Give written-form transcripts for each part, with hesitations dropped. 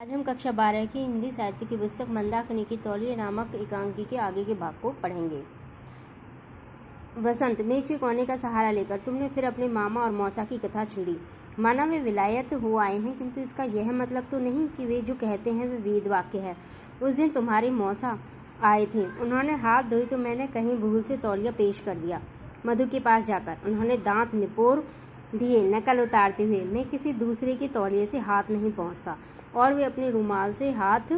आज हम कक्षा 12 की हिंदी साहित्य की पुस्तक मंदाकिनी की तौलिया नामक एकांकी के आगे के भाग को पढ़ेंगे। वसंत, मेचे कोने का सहारा लेकर तुमने फिर अपने मामा और मौसा की कथा छेड़ी। माना वे विलायत हो आए हैं, किंतु इसका यह मतलब तो नहीं कि वे जो कहते हैं वे वेद वाक्य है। उस दिन तुम्हारे मौसा आए थे, उन्होंने हाथ धोई तो मैंने कहीं भूल से तौलिया पेश कर दिया। मधु के पास जाकर उन्होंने दांत निपोर दिए, नकल उतारते हुए, मैं किसी दूसरे के तौलिए से हाथ नहीं पहुँचता। और वे अपने रुमाल से हाथ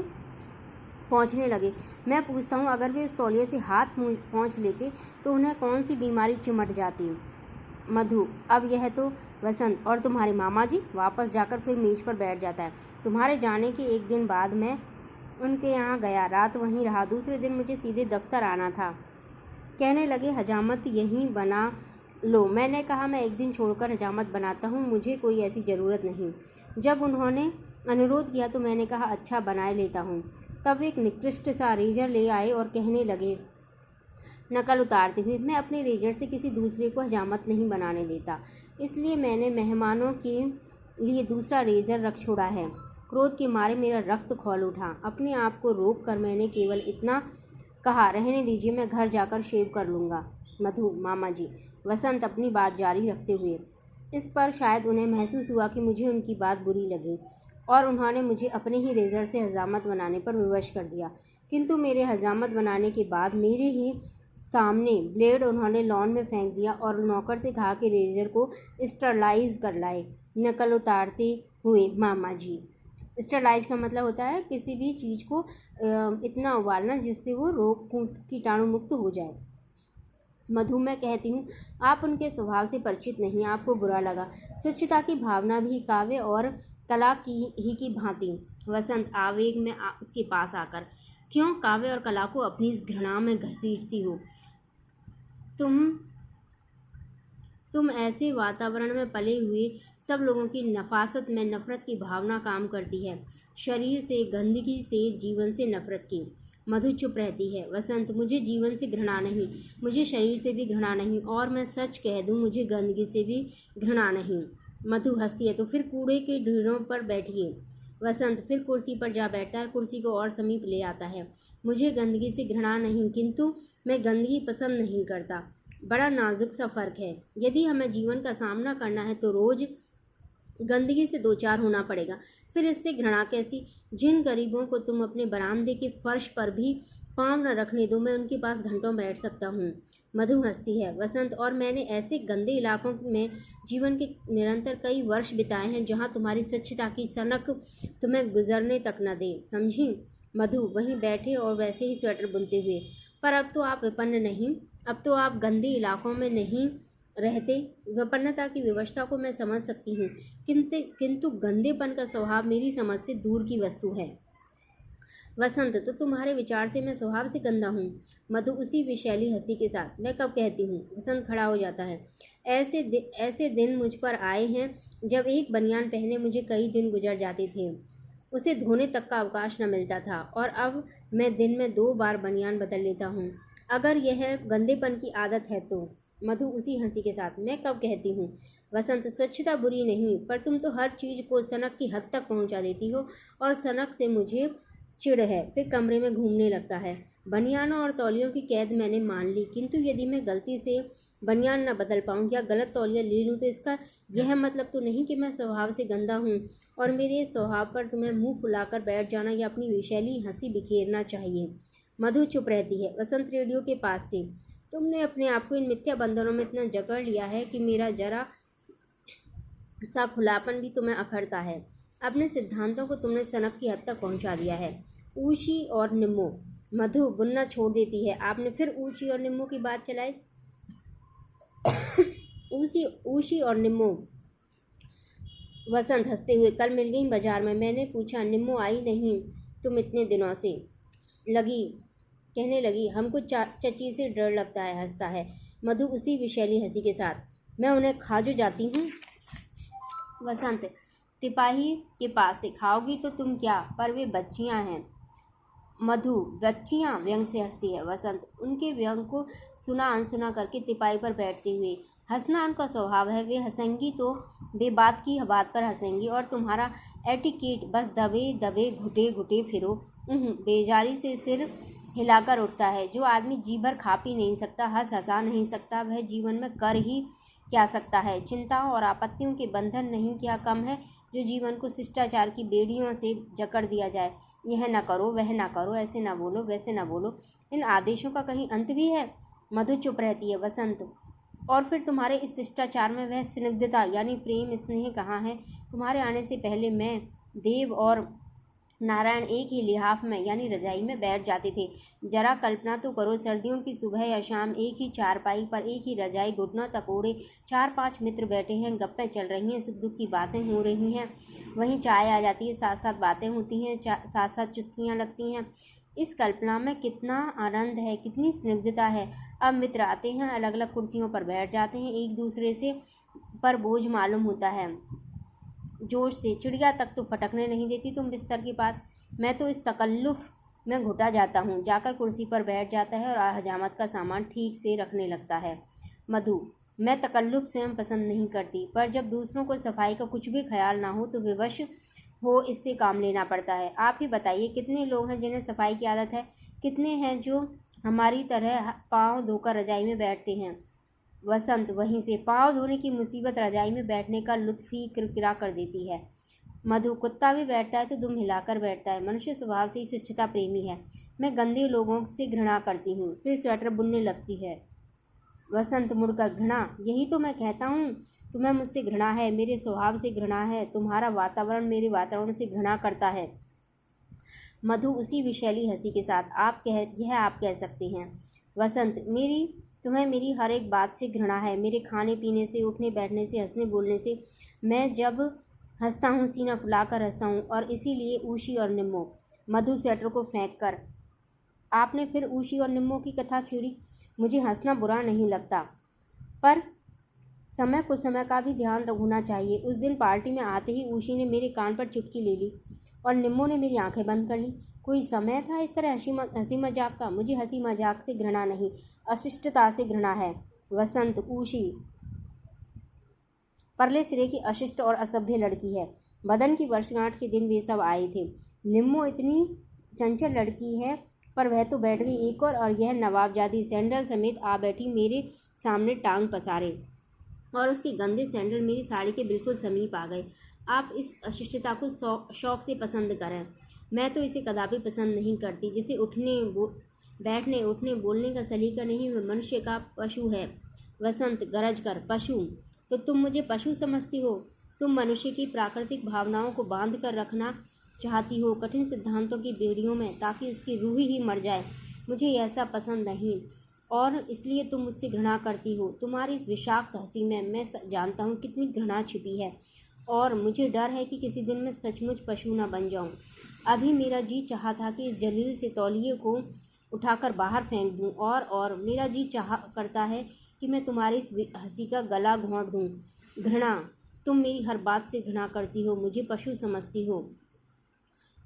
पोंछने लगे। मैं पूछता हूँ, अगर वे इस तौलिए से हाथ पोंछ लेते तो उन्हें कौन सी बीमारी चिमट जाती। मधु, अब यह तो वसंत और तुम्हारे मामा जी वापस जाकर फिर मेज पर बैठ जाता है। तुम्हारे जाने के एक दिन बाद मैं उनके यहाँ गया, रात वहीं रहा। दूसरे दिन मुझे सीधे दफ्तर आना था। कहने लगे हजामत यहीं बना लो। मैंने कहा मैं एक दिन छोड़कर हजामत बनाता हूँ, मुझे कोई ऐसी ज़रूरत नहीं। जब उन्होंने अनुरोध किया तो मैंने कहा अच्छा बनाए लेता हूँ। तब एक निकृष्ट सा रेजर ले आए और कहने लगे नकल उतारते हुए, मैं अपने रेजर से किसी दूसरे को हजामत नहीं बनाने देता, इसलिए मैंने मेहमानों के लिए दूसरा रेजर रख छोड़ा है। क्रोध के मारे मेरा रक्त खौल उठा। अपने आप को रोक कर मैंने केवल इतना कहा, रहने दीजिए, मैं घर जाकर शेव कर लूँगा। मधु, मामा जी। वसंत अपनी बात जारी रखते हुए, इस पर शायद उन्हें महसूस हुआ कि मुझे उनकी बात बुरी लगी और उन्होंने मुझे अपने ही रेजर से हजामत बनाने पर विवश कर दिया। किंतु मेरे हजामत बनाने के बाद मेरे ही सामने ब्लेड उन्होंने लॉन में फेंक दिया और नौकर से कहा कि रेजर को स्टरलाइज कर लाए। नकल उतारते हुए, मामा जी। स्टरलाइज का मतलब होता है किसी भी चीज़ को इतना उबालना जिससे वो रोग कीटाणु मुक्त हो जाए। मधु, मैं कहती हूँ आप उनके स्वभाव से परिचित नहीं, आपको बुरा लगा। स्वच्छता की भावना भी काव्य और कला की भांति। वसंत, आवेग में उसके पास आकर, क्यों काव्य और कला को अपनी इस घृणा में घसीटती हो? तुम ऐसे वातावरण में पले हुए सब लोगों की नफासत में नफरत की भावना काम करती है। शरीर से, गंदगी से, जीवन से नफरत की। मधु चुप रहती है। वसंत, मुझे जीवन से घृणा नहीं, मुझे शरीर से भी घृणा नहीं, और मैं सच कह दूं मुझे गंदगी से भी घृणा नहीं। मधु हंसती है, तो फिर कूड़े के ढेरों पर बैठिए। वसंत फिर कुर्सी पर जा बैठता है, कुर्सी को और समीप ले आता है। मुझे गंदगी से घृणा नहीं, किंतु मैं गंदगी पसंद नहीं करता। बड़ा नाजुक सा फर्क है। यदि हमें जीवन का सामना करना है तो रोज गंदगी से दो चार होना पड़ेगा, फिर इससे घृणा कैसी? जिन गरीबों को तुम अपने बरामदे के फर्श पर भी पाँव न रखने दो, मैं उनके पास घंटों बैठ सकता हूँ। मधु हंसती है। वसंत, और मैंने ऐसे गंदे इलाकों में जीवन के निरंतर कई वर्ष बिताए हैं जहाँ तुम्हारी स्वच्छता की सनक तुम्हें गुजरने तक न दे, समझी? मधु वहीं बैठे और वैसे ही स्वेटर बुनते हुए, पर अब तो आप विपन्न नहीं, अब तो आप गंदे इलाकों में नहीं रहते। विपन्नता की व्यवस्था को मैं समझ सकती हूँ, किंतु गंदेपन का स्वभाव मेरी समझ से दूर की वस्तु है। वसंत, तो तुम्हारे विचार से मैं स्वभाव से गंदा हूँ? मधु उसी विशैली हंसी के साथ, मैं कब कहती हूँ? वसंत खड़ा हो जाता है। ऐसे दिन मुझ पर आए हैं जब एक बनियान पहने मुझे कई दिन गुजर जाते थे, उसे धोने तक का अवकाश न मिलता था, और अब मैं दिन में 2 बार बनियान बदल लेता हूँ। अगर यह गंदेपन की आदत है तो? मधु उसी हंसी के साथ, मैं कब कहती हूँ? वसंत, स्वच्छता बुरी नहीं, पर तुम तो हर चीज़ को सनक की हद तक पहुँचा देती हो, और सनक से मुझे चिढ़ है। फिर कमरे में घूमने लगता है। बनियानों और तौलियों की कैद मैंने मान ली, किंतु यदि मैं गलती से बनियान न बदल पाऊँ या गलत तौलिया ले लूँ तो इसका यह मतलब तो नहीं कि मैं स्वभाव से गंदा हूँ और मेरे स्वभाव पर तुम्हें मुँह फुलाकर बैठ जाना या अपनी विशैली हंसी बिखेरना चाहिए। मधु चुप रहती है। वसंत रेडियो के पास से, तुमने अपने आप को इन मिथ्या बंधनों में इतना जकड़ लिया है कि मेरा जरा सा खुलापन भी तुम्हें अखरता है। अपने सिद्धांतों को तुमने सनक की हद तक पहुंचा दिया है। ऊशी और निम्मो। मधु बुनना छोड़ देती है। आपने फिर ऊशी और निम्मो की बात चलाई। ऊशी और निम्मो। वसंत हंसते हुए, कल मिल गई बाजार में, मैंने पूछा निम्मो आई नहीं तुम इतने दिनों से? कहने लगी हमको चची से डर लगता है। हंसता है। मधु उसी विशैली हंसी के साथ, मैं उन्हें खा जो जाती हूँ। वसंत, तिपाही के पास से खाओगी तो तुम क्या, पर वे बच्चियाँ हैं। मधु, बच्चियाँ? व्यंग से हंसती है। वसंत उनके व्यंग को सुना अनसुना करके तिपाही पर बैठते हुए, हंसना उनका स्वभाव है। वे हंसेंगी तो बेबात की बात पर हंसेंगी, और तुम्हारा एटिकेट बस दबे दबे घुटे घुटे फिरो बेजारी से सिर हिलाकर उठता है। जो आदमी जी भर खा पी नहीं सकता, हंस हंसा नहीं सकता, वह जीवन में कर ही क्या सकता है। चिंताओं और आपत्तियों के बंधन नहीं क्या कम है जो जीवन को शिष्टाचार की बेड़ियों से जकड़ दिया जाए। यह न करो, वह न करो, ऐसे न बोलो, वैसे न बोलो, इन आदेशों का कहीं अंत भी है? मधु चुप रहती है। वसंत, और फिर तुम्हारे इस शिष्टाचार में वह स्निग्धता यानी प्रेम स्नेह कहाँ है? तुम्हारे आने से पहले मैं, देव और नारायण एक ही लिहाफ में यानी रजाई में बैठ जाते थे। जरा कल्पना तो करो, सर्दियों की सुबह या शाम एक ही चारपाई पर, एक ही रजाई, घुटनों तक ओढ़े 4-5 मित्र बैठे हैं, गप्पें चल रही हैं, सुख दुख की बातें हो रही हैं, वहीं चाय आ जाती है, साथ साथ बातें होती हैं, साथ साथ चुस्कियाँ लगती हैं। इस कल्पना में कितना आनंद है, कितनी स्निग्धता है। अब मित्र आते हैं, अलग अलग कुर्सियों पर बैठ जाते हैं, एक दूसरे से पर बोझ मालूम होता है। जोश से चिड़िया तक तो फटकने नहीं देती तुम बिस्तर के पास। मैं तो इस तकल्लुफ़ में घुटा जाता हूँ। जाकर कुर्सी पर बैठ जाता है और हजामत का सामान ठीक से रखने लगता है। मधु, मैं तकल्लुफ़ स्वयं पसंद नहीं करती, पर जब दूसरों को सफाई का कुछ भी ख्याल ना हो तो विवश हो इससे काम लेना पड़ता है। आप ही बताइए, कितने लोग हैं जिन्हें सफाई की आदत है? कितने हैं जो हमारी तरह पाँव धोकर रजाई में बैठते हैं? वसंत, वहीं से पाँव धोने की मुसीबत रजाई में बैठने का लुत्फ़ ही किरकिरा कर देती है। मधु, कुत्ता भी बैठता है तो दुम हिलाकर बैठता है। मनुष्य स्वभाव से ही स्वच्छता प्रेमी है। मैं गंदे लोगों से घृणा करती हूँ। फिर स्वेटर बुनने लगती है। वसंत मुड़कर, घृणा? यही तो मैं कहता हूँ, तुम्हें मुझसे घृणा है, मेरे स्वभाव से घृणा है। तुम्हारा वातावरण मेरे वातावरण से घृणा करता है। मधु उसी विशैली हंसी के साथ, आप कह सकते हैं। वसंत, तुम्हें मेरी हर एक बात से घृणा है, मेरे खाने पीने से, उठने बैठने से, हंसने बोलने से। मैं जब हंसता हूँ सीना फुलाकर हंसता हूँ, और इसीलिए ऊशी और निम्मो। मधु स्वेटर को फेंक कर, आपने फिर ऊशी और निम्मो की कथा छेड़ी। मुझे हंसना बुरा नहीं लगता, पर समय को समय का भी ध्यान होना चाहिए। उस दिन पार्टी में आते ही ऊशी ने मेरे कान पर चुटकी ले ली और निम्मो ने मेरी आंखें बंद कर ली। कोई समय था इस तरह हंसी मजाक का? मुझे हंसी मजाक से घृणा नहीं, अशिष्टता से घृणा है। वसंत, ऊशी परले सिरे की अशिष्ट और असभ्य लड़की है। बदन की वर्षगांठ के दिन वे सब आए थे। निम्मो इतनी चंचल लड़की है, पर वह तो बैठ गई एक और यह नवाबजादी सैंडल समेत आ बैठी मेरे सामने टांग पसारे, और उसके गंदे सैंडल मेरी साड़ी के बिल्कुल समीप आ गए। आप इस अशिष्टता को शौक से पसंद करें, मैं तो इसे कदापि पसंद नहीं करती। जिसे बैठने उठने बोलने का सलीका नहीं, वह मनुष्य का पशु है। वसंत गरज कर, पशु? तो तुम मुझे पशु समझती हो? तुम मनुष्य की प्राकृतिक भावनाओं को बांध कर रखना चाहती हो कठिन सिद्धांतों की बेड़ियों में, ताकि उसकी रूह ही मर जाए। मुझे ऐसा पसंद नहीं, और इसलिए तुम मुझसे घृणा करती हो। तुम्हारी इस विषाक्त हंसी में मैं जानता हूँ कितनी घृणा छिपी है, और मुझे डर है कि किसी दिन मैं सचमुच पशु न बन जाऊँ। अभी मेरा जी चाहा था कि इस जलील से तौलिए को उठाकर बाहर फेंक दूँ, और मेरा जी चाह करता है कि मैं तुम्हारी इस हंसी का गला घोंट दूँ। घृणा? तुम मेरी हर बात से घृणा करती हो, मुझे पशु समझती हो।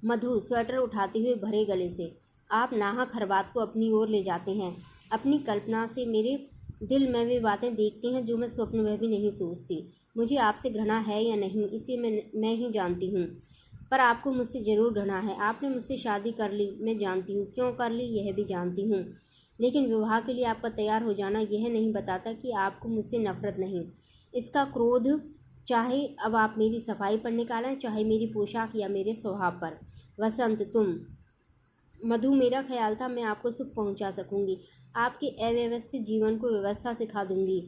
मधु स्वेटर उठाते हुए भरे गले से, आप नाहक हर बात को अपनी ओर ले जाते हैं। अपनी कल्पना से मेरे दिल में वे बातें देखते हैं जो मैं स्वप्न में भी नहीं सोचती। मुझे आपसे घृणा है या नहीं, इसे मैं ही जानती हूँ, पर आपको मुझसे ज़रूर घृणा है। आपने मुझसे शादी कर ली, मैं जानती हूँ, क्यों कर ली यह भी जानती हूँ, लेकिन विवाह के लिए आपका तैयार हो जाना यह नहीं बताता कि आपको मुझसे नफरत नहीं। इसका क्रोध चाहे अब आप मेरी सफाई पर निकालें, चाहे मेरी पोशाक या मेरे स्वभाव पर। वसंत, तुम? मधु, मेरा ख्याल था मैं आपको सुख पहुंचा सकूंगी, आपके अव्यवस्थित जीवन को व्यवस्था सिखा दूंगी,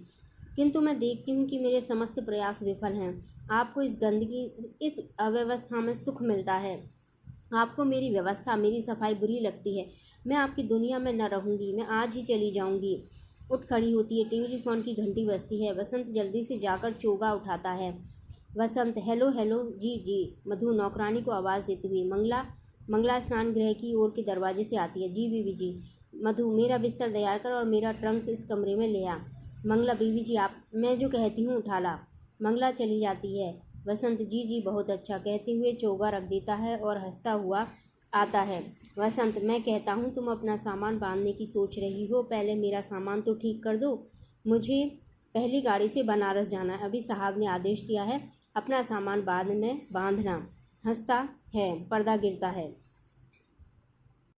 किंतु मैं देखती हूँ कि मेरे समस्त प्रयास विफल हैं। आपको इस गंदगी, इस अव्यवस्था में सुख मिलता है। आपको मेरी व्यवस्था, मेरी सफाई बुरी लगती है। मैं आपकी दुनिया में न रहूँगी, मैं आज ही चली जाऊँगी। उठ खड़ी होती है, टेलीफोन की घंटी बजती है। वसंत जल्दी से जाकर चोगा उठाता है। वसंत, हेलो हेलो, जी जी। मधु नौकरानी को आवाज़ देती हुई, मंगला स्नान गृह की ओर के दरवाजे से आती है। जी बीवी जी। मधु, मेरा बिस्तर तैयार कर और मेरा ट्रंक इस कमरे में ले आ। मंगला, बीवी जी आप, मैं जो कहती हूँ उठा ला। मंगला चली जाती है। वसंत, जी जी बहुत अच्छा, कहते हुए चोगा रख देता है और हंसता हुआ आता है। वसंत, मैं कहता हूँ तुम अपना सामान बांधने की सोच रही हो, पहले मेरा सामान तो ठीक कर दो। मुझे पहली गाड़ी से बनारस जाना है, अभी साहब ने आदेश दिया है, अपना सामान बाद में बांधना। हंसता है, पर्दा गिरता है।